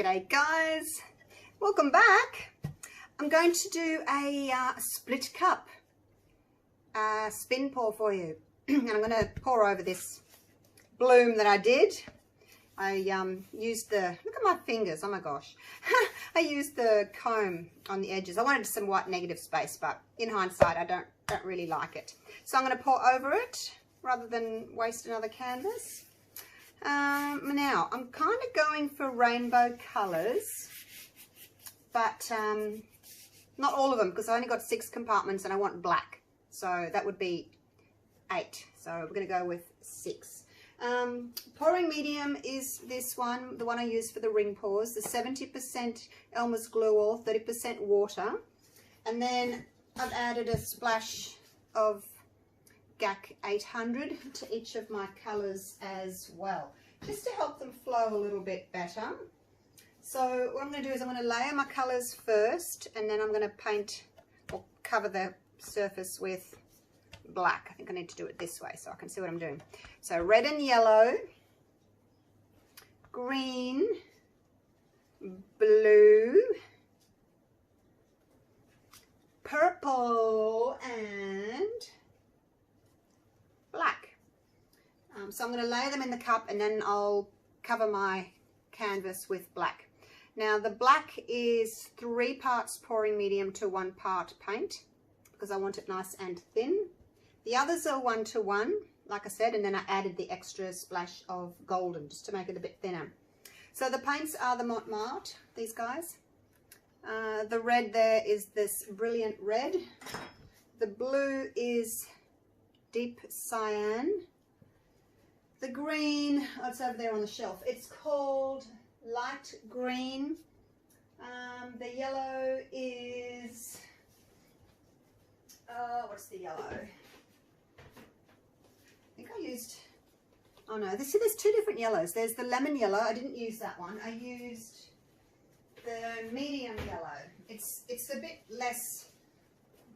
G'day guys, welcome back. I'm going to do a split cup spin pour for you. And I'm going to pour over this bloom that I did. I used the, look at my fingers, oh my gosh. I used the comb on the edges. I wanted some white negative space, but in hindsight I don't really like it. So I'm going to pour over it rather than waste another canvas. Now I'm kind of going for rainbow colours, but not all of them, because I only got 6 compartments and I want black, so that would be 8, so we're going to go with 6. Pouring medium is this one, the one I use for the ring pours, the 70% Elmer's glue oil, 30% water, and then I've added a splash of GAC 800 to each of my colours as well, just to help them flow a little bit better. So what I'm going to do is I'm going to layer my colours first, and then I'm going to paint or cover the surface with black. I think I need to do it this way so I can see what I'm doing. So red and yellow, green, blue, purple, and black. So I'm going to lay them in the cup, and then I'll cover my canvas with black. Now the black is 3 parts pouring medium to 1 part paint, because I want it nice and thin. The others are 1 to 1, like I said, and then I added the extra splash of golden just to make it a bit thinner. So the paints are the Montmartre, these guys. The red there is this brilliant red. The blue is deep cyan. The green, oh, it's over there on the shelf. It's called light green. The yellow is, what's the yellow? I think I used, oh no, there's 2 different yellows. There's the lemon yellow. I didn't use that one. I used the medium yellow. It's a bit less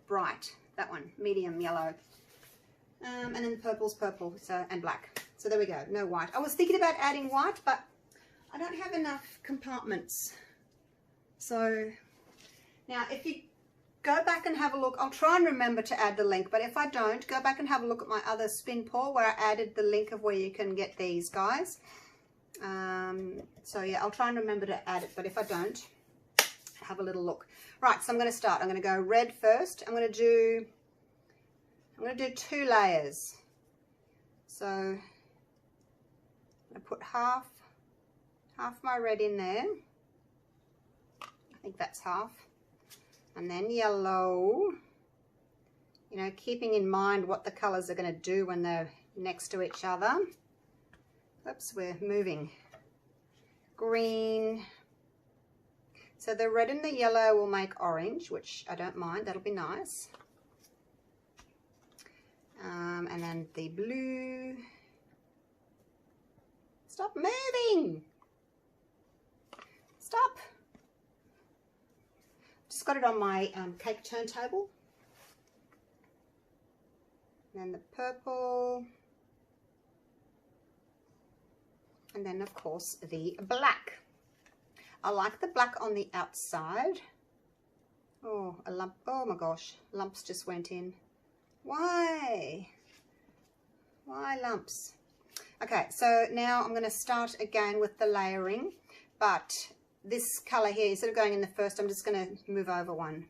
bright, that one, medium yellow. And then the purple's purple, so, and black. So there we go, no white. I was thinking about adding white, but I don't have enough compartments. So now if you go back and have a look, I'll try and remember to add the link, but if I don't, go back and have a look at my other spin pour where I added the link of where you can get these guys. So yeah, I'll try and remember to add it, but if I don't, have a little look. Right, so I'm going to start. I'm going to go red first. I'm going to do 2 layers. So I'm going to put half my red in there. I think that's half. And then yellow, you know, keeping in mind what the colours are going to do when they're next to each other. Oops, we're moving. Green. So the red and the yellow will make orange, which I don't mind, that'll be nice. And then the blue. Stop moving! Stop! Just got it on my cake turntable. And then the purple. And then of course the black. I like the black on the outside. Oh, a lump. Oh my gosh, lumps just went in. Why? Why lumps? Okay, so now I'm going to start again with the layering, but this colour here, instead of going in the first, I'm just going to move over one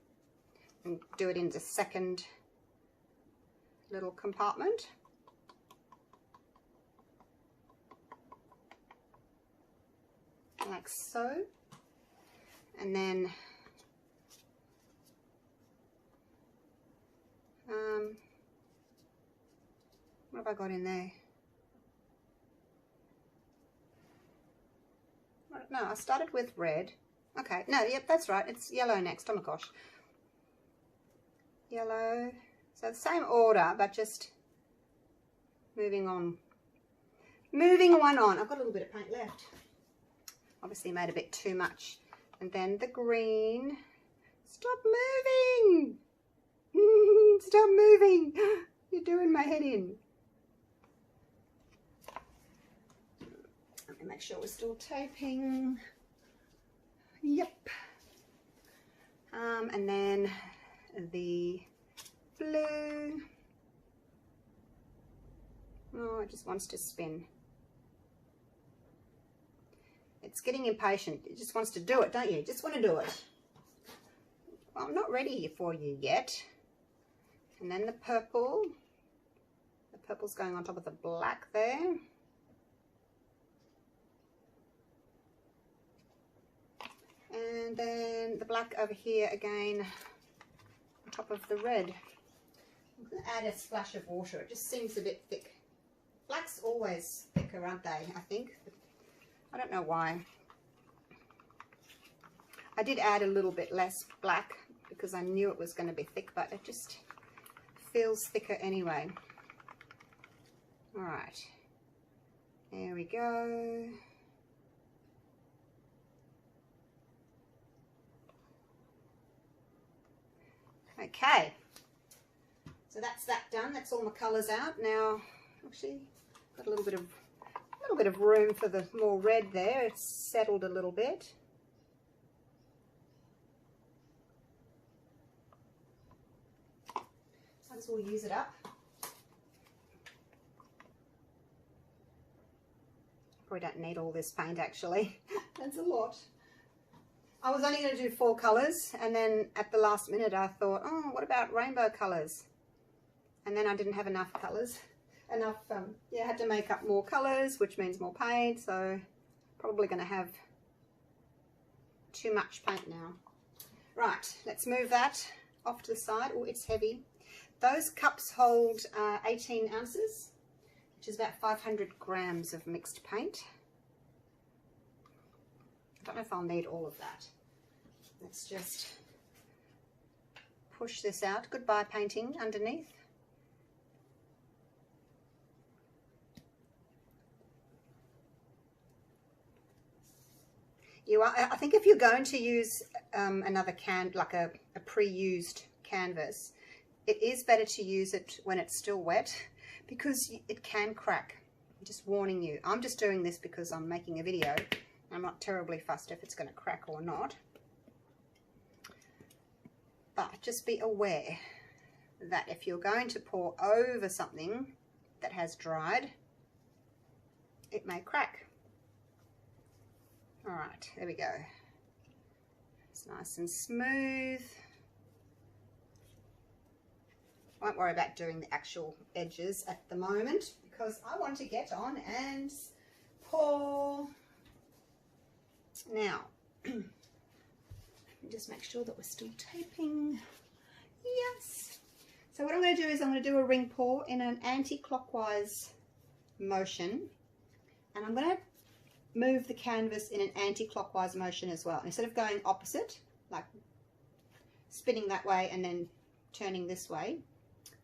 and do it in the second little compartment. Like so. And then what have I got in there? No, I started with red. Okay, no, yep, that's right. It's yellow next. Oh my gosh. Yellow. So the same order, but just moving on. Moving one on. I've got a little bit of paint left. Obviously made a bit too much. And then the green. Stop moving! Stop moving! You're doing my head in. Let me make sure we're still taping. And then the purple. And then the blue. And then the green. Stop moving! You're doing my head in. Make sure we're still taping. Let me make sure we're still taping. And then the blue. And then the green. Stop moving! You're doing my head in. Stop moving! You're doing my head in. Yep. And then the blue. Oh, it just wants to spin. It's getting impatient. It just wants to do it, don't you? You just want to do it. Well, I'm not ready for you yet. And then the purple. The purple's going on top of the black there. And then the black over here again on top of the red. I'm going to add a splash of water. It just seems a bit thick. Black's always thicker, aren't they? I think. I don't know why. I did add a little bit less black because I knew it was going to be thick, but it just feels thicker anyway. All right. There we go. Okay. So that's that done. That's all my colours out. Now, actually, got a little bit of room for the more red there. It's settled a little bit. Might as well use it up. Probably don't need all this paint actually. That's a lot. I was only going to do 4 colours, and then at the last minute I thought, oh, what about rainbow colours? And then I didn't have enough colours. Yeah, I had to make up more colours, which means more paint, so probably going to have too much paint now. Right, let's move that off to the side. Oh, it's heavy. Those cups hold 18 ounces, which is about 500 grams of mixed paint. I don't know if I'll need all of that. Let's just push this out. Goodbye painting underneath. I think if you're going to use another like a pre-used canvas, it is better to use it when it's still wet because it can crack. I'm just warning you. I'm just doing this because I'm making a video. I'm not terribly fussed if it's going to crack or not. But just be aware that if you're going to pour over something that has dried, it may crack. All right, there we go. It's nice and smooth. Won't worry about doing the actual edges at the moment because I want to get on and pour. Now, let me just make sure that we're still taping. Yes. So what I'm going to do is I'm going to do a ring pour in an anti-clockwise motion, and I'm going to move the canvas in an anti-clockwise motion as well. Instead of going opposite, like spinning that way and then turning this way,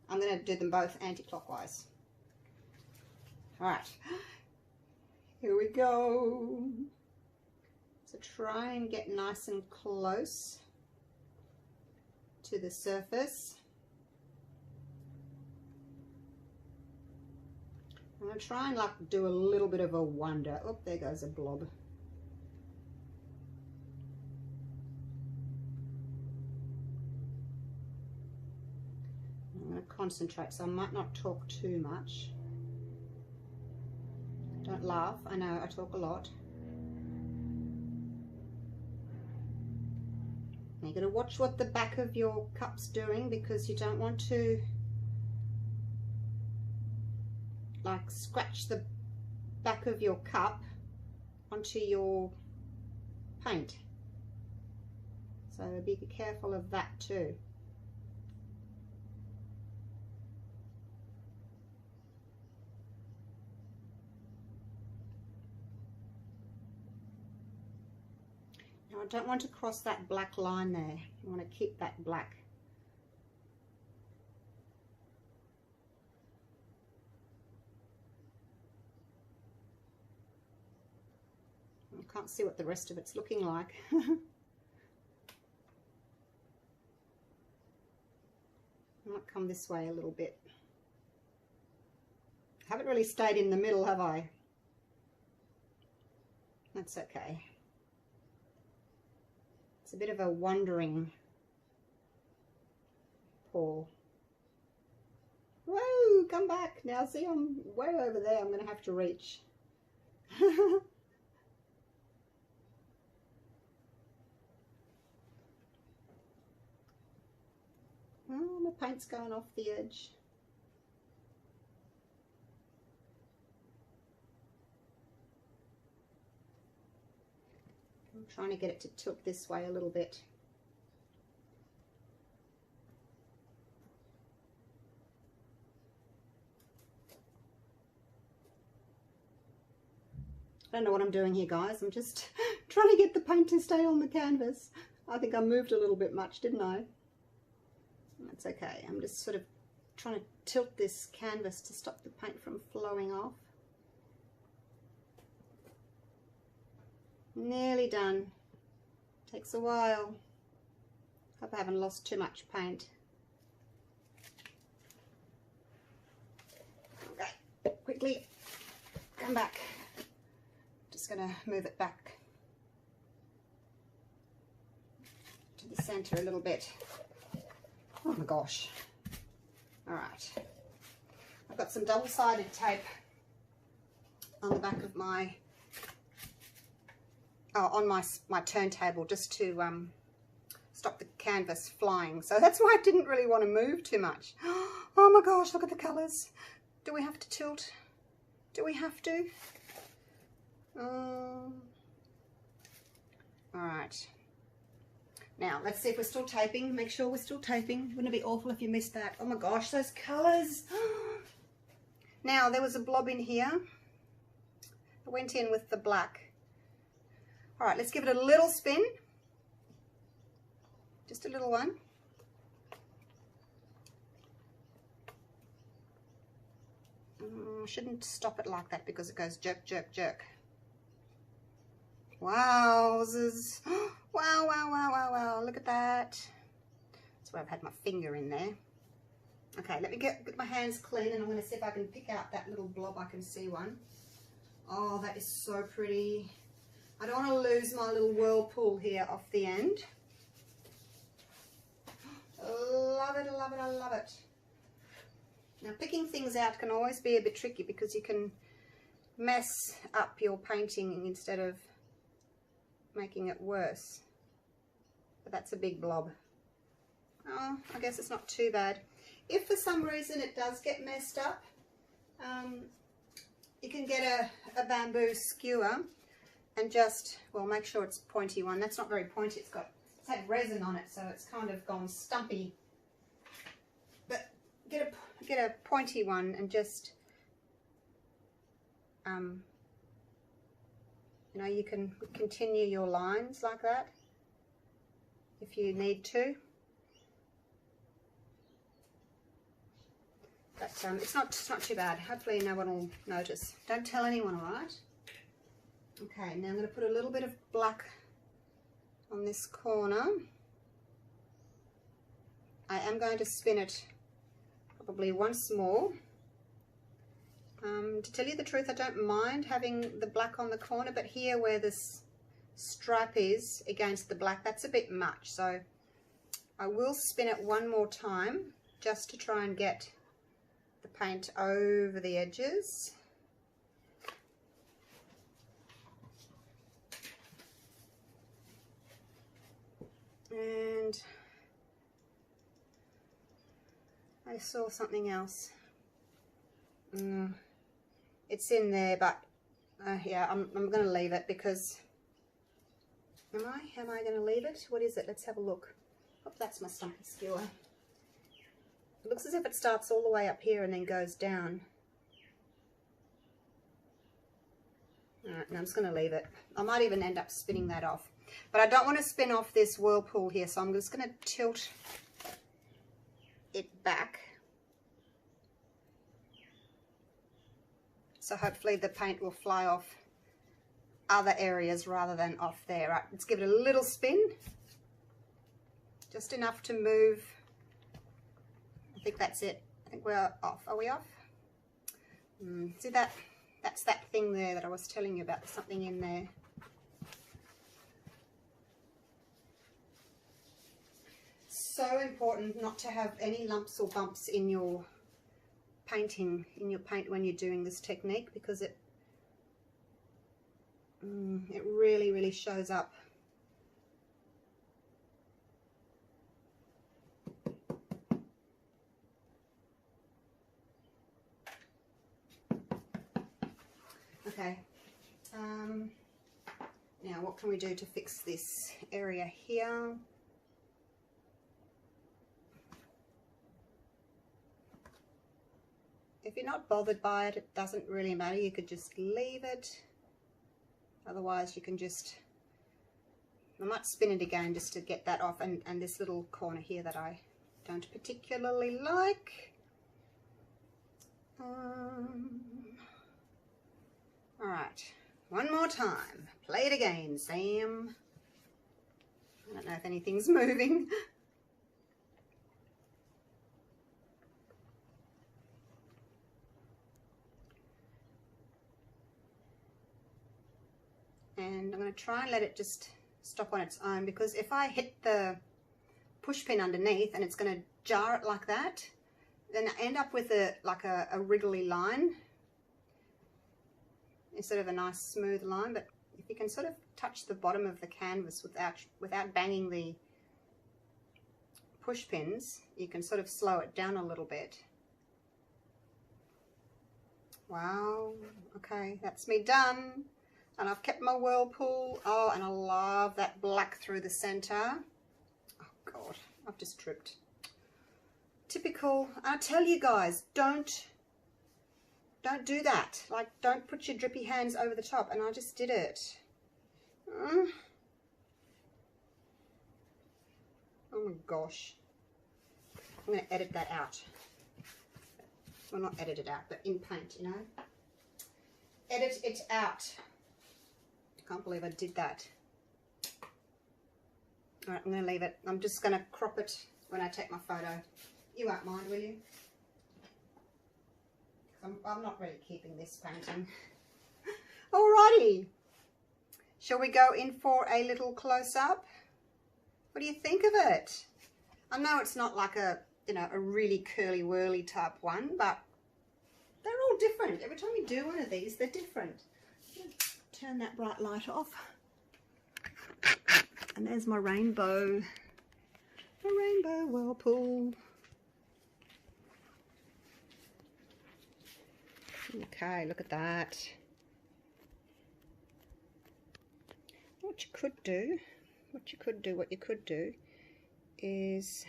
I'm going to do them both anti-clockwise. All right, here we go. So try and get nice and close to the surface. I'm going to try and like do a little bit of a wonder. Oh, there goes a blob. I'm going to concentrate, so I might not talk too much. Don't laugh, I know I talk a lot. Now you've got to watch what the back of your cup's doing because you don't want to like scratch the back of your cup onto your paint. So be careful of that too. Now I don't want to cross that black line there. I want to keep that black. I can't see what the rest of it's looking like. I might come this way a little bit. I haven't really stayed in the middle, have I? That's okay. It's a bit of a wandering pour. Whoa, come back. Now see, I'm way over there. I'm going to have to reach. Oh, my paint's going off the edge. I'm trying to get it to tilt this way a little bit. I don't know what I'm doing here, guys. I'm just trying to get the paint to stay on the canvas. I think I moved a little bit much, didn't I? That's okay. I'm just sort of trying to tilt this canvas to stop the paint from flowing off. Nearly done. Takes a while. Hope I haven't lost too much paint. Okay, quickly come back. Just going to move it back to the center a little bit. Oh my gosh. All right. I've got some double-sided tape on the back of my on my turntable, just to stop the canvas flying. So that's why I didn't really want to move too much. Oh my gosh, look at the colors. Do we have to tilt? Do we have to? All right. Now let's see if we're still taping. Make sure we're still taping. Wouldn't it be awful if you missed that? Oh my gosh, those colors. Now there was a blob in here. I went in with the black. All right, let's give it a little spin. Just a little one. Shouldn't stop it like that because it goes jerk, jerk, jerk. Wowzers. Wow, wow, wow, wow, wow. Look at that. That's where I've had my finger in there. Okay, let me get my hands clean, and I'm going to see if I can pick out that little blob. I can see one. Oh, that is so pretty. I don't want to lose my little whirlpool here off the end. Love it, love it, I love it. Now, picking things out can always be a bit tricky because you can mess up your painting instead of making it worse. But that's a big blob. Oh, I guess it's not too bad. If for some reason it does get messed up, you can get a bamboo skewer and just, well, make sure it's a pointy one. That's not very pointy. It's had resin on it, so it's kind of gone stumpy. But get a pointy one and just, you know, you can continue your lines like that if you need to. But it's not too bad. Hopefully no one will notice. Don't tell anyone, all right? Okay, now I'm going to put a little bit of black on this corner. I am going to spin it probably once more. To tell you the truth, I don't mind having the black on the corner, but here where this stripe is against the black, that's a bit much. So I will spin it one more time just to try and get the paint over the edges. And I saw something else. It's in there, but yeah, I'm going to leave it because am I going to leave it? What is it? Let's have a look. Oh, that's my stumpy skewer. It looks as if it starts all the way up here and then goes down. Alright, now I'm just going to leave it. I might even end up spinning that off. But I don't want to spin off this whirlpool here, so I'm just going to tilt it back. So hopefully the paint will fly off other areas rather than off there. Right, let's give it a little spin. Just enough to move. I think that's it. I think we're off. Are we off? See that? That's that thing there that I was telling you about. There's something in there. so important not to have any lumps or bumps in your painting, when you're doing this technique, because it really shows up. Okay, now what can we do to fix this area here? If you're not bothered by it, it doesn't really matter. You could just leave it. Otherwise, you can just, I might spin it again just to get that off, and this little corner here that I don't particularly like. Alright, one more time. Play it again, Sam. I don't know if anything's moving. And I'm going to try and let it just stop on its own, because if I hit the push pin underneath and it's going to jar it like that, then I end up with like a wriggly line instead of a nice smooth line. But if you can sort of touch the bottom of the canvas without banging the push pins, you can sort of slow it down a little bit. Wow, okay, that's me done. And I've kept my Whirlpool. Oh, and I love that black through the center. Oh God, I've just tripped. Typical. I tell you guys, don't do that. Like, don't put your drippy hands over the top. And I just did it. Oh my gosh. I'm going to edit that out. Well, not edit it out, but in paint, you know. Edit it out. Can't believe I did that. Alright, I'm going to leave it. I'm just going to crop it when I take my photo. You won't mind, will you? I'm not really keeping this painting. Alrighty. Shall we go in for a little close-up? What do you think of it? I know it's not like a, you know, a really curly-whirly type one, but they're all different. Every time you do one of these, they're different. Turn that bright light off. And there's my rainbow. My rainbow Whirlpool. Okay, look at that. What you could do is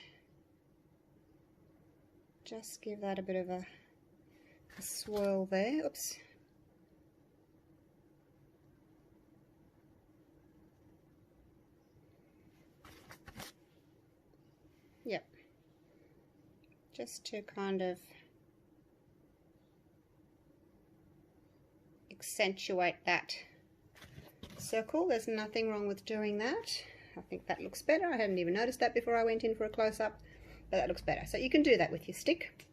just give that a bit of a swirl there. Oops. Yep. Just to kind of accentuate that circle. There's nothing wrong with doing that. I think that looks better. I hadn't even noticed that before I went in for a close-up, but that looks better. So you can do that with your stick.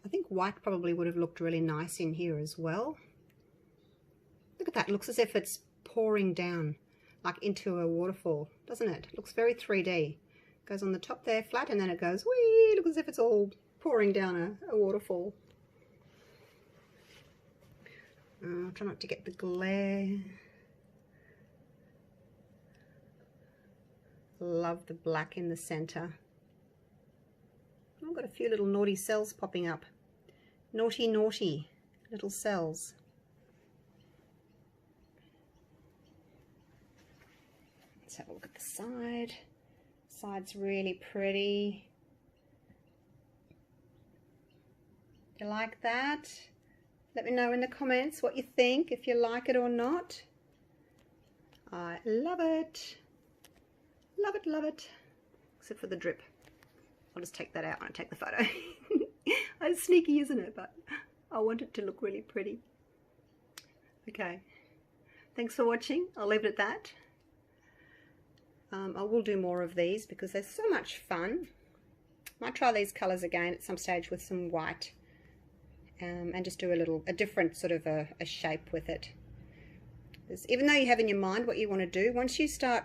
I think white probably would have looked really nice in here as well. Look at that. It looks as if it's pouring down like into a waterfall, doesn't it? It looks very 3D. Goes on the top there flat, and then it goes whee. Looks as if it's all pouring down a waterfall. I'll try not to get the glare. Love the black in the center. I've got a few little naughty cells popping up. Naughty little cells. Let's have a look at the side. Side's really pretty. You like that? Let me know in the comments what you think, if you like it or not. I love it. Love it, love it. Except for the drip. I'll just take that out when I take the photo. It's sneaky, isn't it? But I want it to look really pretty. Okay. Thanks for watching. I'll leave it at that. I will do more of these because they're so much fun. Might try these colours again at some stage with some white. And just do a different sort of a shape with it. Even though you have in your mind what you want to do, once you start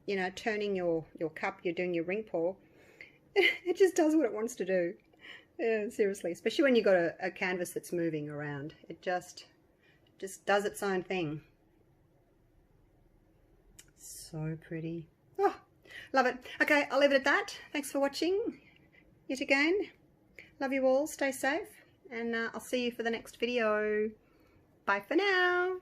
you know, turning your cup, you're doing your ring pour, it just does what it wants to do. Yeah, seriously, especially when you've got a canvas that's moving around. It just does its own thing. So pretty. Oh, love it. Okay, I'll leave it at that. Thanks for watching yet again. Love you all. Stay safe. And I'll see you for the next video. Bye for now.